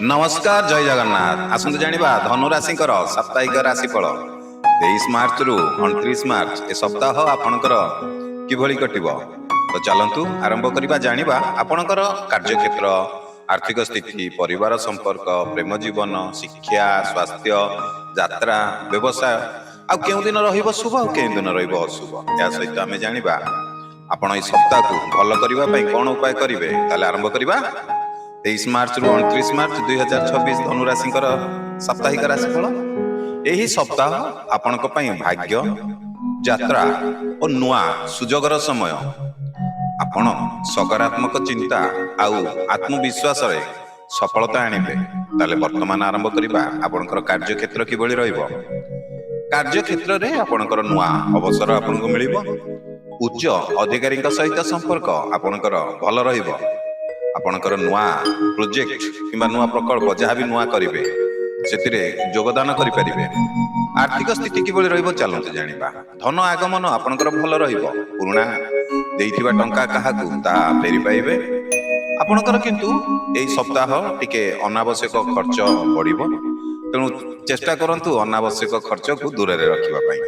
नमस्कार जय जगन्नाथ आसतु जानिबा धनु राशिंकर साप्ताहिक राशिफल 23 मार्च रु 29 मार्च ए सप्ताह आपणकर किभଳି कटिबो तो चलंतु आरंभ करिबा जानिबा आपणकर कार्यक्षेत्र आर्थिक स्थिति परिवार संपर्क प्रेम जीवन शिक्षा स्वास्थ्य यात्रा व्यवसाय आ केउ दिन रहिबो शुभ आ केउ दिन रहिबो अशुभ या सहित आमे जानिबा आपण ए सप्ताह को भलो करिबा पई कोन उपाय करिवे ताले आरंभ करिबा 23 मार्च रु 29 मार्च 2026 धनु राशिंकर साप्ताहिक राशिफल एही सप्ताह आपणक पई भाग्य यात्रा और नुआ सुजोगर समय आपण सकारात्मक चिंता आउ आत्मविश्वास रे सफलता आनिबे ताले वर्तमान आरंभ करिबा आपणकर कार्य क्षेत्र किबळी रहइबो कार्य क्षेत्र रे आपणकर नुआ अवसर आपनको मिलिबो उच्च अधिकारी सहित संपर्क आपणकर भल रहइबो आपणकर नुआ प्रोजेक्ट किंबा नुआ प्रकल्प जहाँ भी नुआ करिवे सेतिरे योगदान करि परिबे आर्थिक स्थिति किबळी रहइबो चलंतु जानिबा धन आगमन आपणकर भल रहइबो पुरुणा देइथिबा टंका काहाकू ता फेरि पाइबे आपणकर किंतु एई सप्ताह टिके अनावश्यक खर्च बढ़िबो तेणु चेष्टा करंतु अनावश्यक खर्च को दूर रे रखिबा पई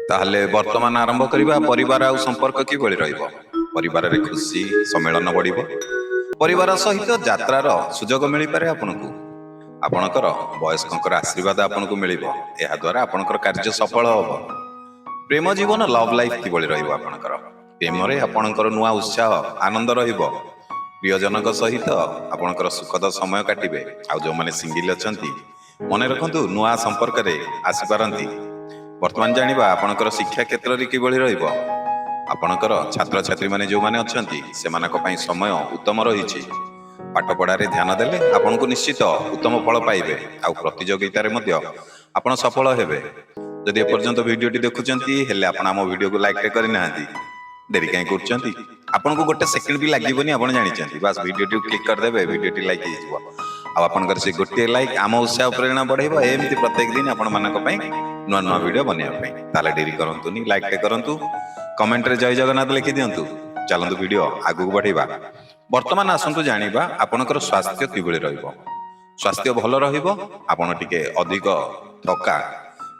ताहले वर्तमान आरंभ करिबा परिवार आ संपर्क किबळी रहइबो परिवार रे खुशी सम्मेलन बढ़िबो परिवार सहित यात्रार सुजोग मिल पारे आपनको आपणकर वयस्कर आशीर्वाद आपनको मिलिबो एहा द्वारा आपणकर कार्य सफल होबो प्रेम जीवन लव लाइफ किबळी रहइबो आपणकर प्रेम रे आपणकर नुआ उत्साह आनंद रहइबो प्रियजनक सहित आपणकर सुखद समय काटिबे आ जो माने सिंगल अछंती मने रखंतु नुआ संपर्क रे आसी पारंती वर्तमान जानिबा आपणकर शिक्षा क्षेत्र रे किबळी रहइबो आपणकर छात्र छात्री माने जो माने अछंती सेमानक पई समय उत्तम रहिछि पाठ पढ़ा रे ध्यान देले आपनको निश्चित उत्तम फल पाइबे आ प्रतियोगिता रे मध्य आपण सफल हेबे जदि एपर्यंत वीडियोटी देखुचंती हेले आपण हम वीडियो को लाइक करि नाहंती देरी काई करचंती आपनको गोटे सेकंड भी लागिबोनी आपण जानिचंती बस वीडियोटी क्लिक कर देबे वीडियोटी लाइक हिजबो आ आपनकर से गोटे लाइक आम उत्साह प्रेरणा बढ़ेबो एमती प्रत्येक दिन आपण मानक पई नुआ नुआ वीडियो बनिया पई ताले देरी करंतुनी लाइक टे करंतु कमेंट रे जय जगन्नाथ लिखि दियंतु चलंतु वीडियो आगु बढ़ेबा वर्तमान आसंतु जानिबा आपनकर स्वास्थ्य किबळी रहइबो स्वास्थ्य भलो रहइबो आपण टिके अधिक थका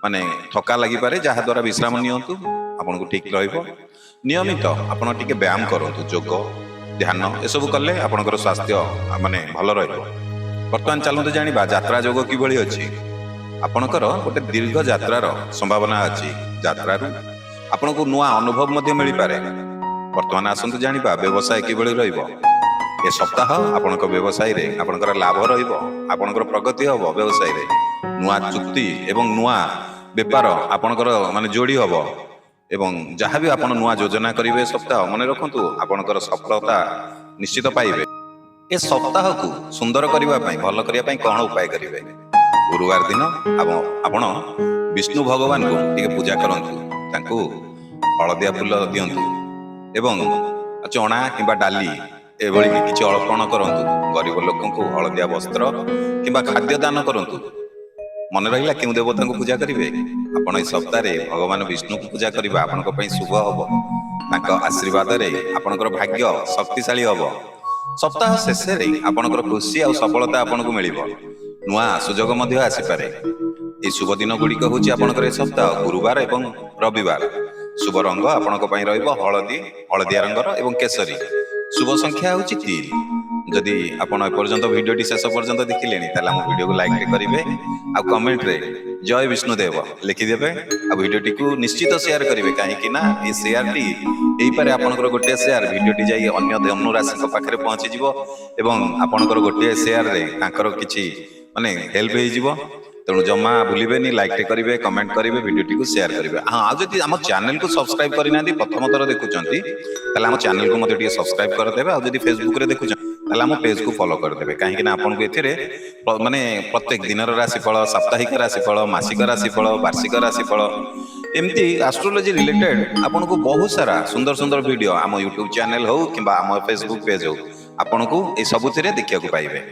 माने थका लागि पारे जहा द्वारा विश्राम नियंतु आपनको ठीक रहइबो नियमित आपण टिके व्यायाम करंतु योग ध्यान ए सब करले आपनकर स्वास्थ्य माने भलो रहइबो वर्तमान चलंतु जानिबा यात्रा योग किबळी अछि आपनकर गोटे दीर्घ यात्रार संभावना अछि यात्रारू आपनको नुआ अनुभव मध्य मिल पारे वर्तमान आसंतु जानिबा व्यवसाय किबळी रहइबो ए सप्ताह आपनक व्यवसाय रे आपनकर लाभ रहइबो आपनकर प्रगति होबो व्यवसाय रे नुआ चुक्ति एवं नुआ व्यापार आपनकर माने जोड़ी होबो एवं जहाँ भी आपण नुआ योजना करिवे सप्ताह मने रखंतु आपनकर सफलता निश्चित पाइबे ए सप्ताह को सुंदर करिवा पई भलो करिया पई कोन उपाय करिवे गुरुवार दिन आपण विष्णु भगवान को टिके पूजा करंतु तांको हलदिया फूल दियंतु एवं चना किंबा डाली एभली किछि अर्पण करंतु गरीब लोकन को हलदिया वस्त्र किंबा खाद्य दान करंतु मन रहिला केउ देवता को पूजा करिवे आपण ए सप्ताह रे भगवान विष्णु को पूजा करिबा आपनक पई शुभ होबो तांको आशीर्वाद रे आपनकर भाग्य शक्तिशाली होबो सप्ताह शेष रे आपनकर खुशी आ सफलता आपनको मिलिबो नुआ सुजोग मध्य आसी पारे ए शुभ दिन गुड़िक हूँ आपंकर सप्ताह गुरुवार एवं रविवार शुभ रंग आपंक रहिबो हलदी हलदिया रंगर एवं केसरी शुभ संख्या हूँ 3 जदि आपण एपर्यंत वीडियोटी शेष पर्यंत देखिले ताला हम वीडियो को लाइक करेंगे आ कमेंट रे जय विष्णुदेव लिखिदेवे आ वीडियोटी को निश्चित शेयर करेंगे कहीं ना ये शेयर टी एई पारे आपनकर गोटे शेयर वीडियोटी जाई अन्य धनु राशि पाखरे पहुंची जिवो एवं आपनकर गोटे शेयर रे तांकर किछि माने हेल्प हे जिवो तेणु जमा भूलें लाइक करेंगे कमेंट करेंगे वीडियो को शेयर करेंगे हाँ आज आम चैनल को सब्सक्राइब करना प्रथम थर देखुं आम चैनल को मतलब सब्सक्राइब करदे और फेसबुक रे देखुं आम पेज को फॉलो करदे कहीं आपको ए माने प्रत्येक दिन राशिफल साप्ताहिक राशिफल मासिक राशिफल वार्षिक राशिफल एमती एस्ट्रोलॉजी रिलेटेड आपन को बहुत सारा सुंदर सुंदर वीडियो आम यूट्यूब चैनल हो कि आम फेसबुक पेज हो आपन को ये सबुथिरे देखा पाइबे।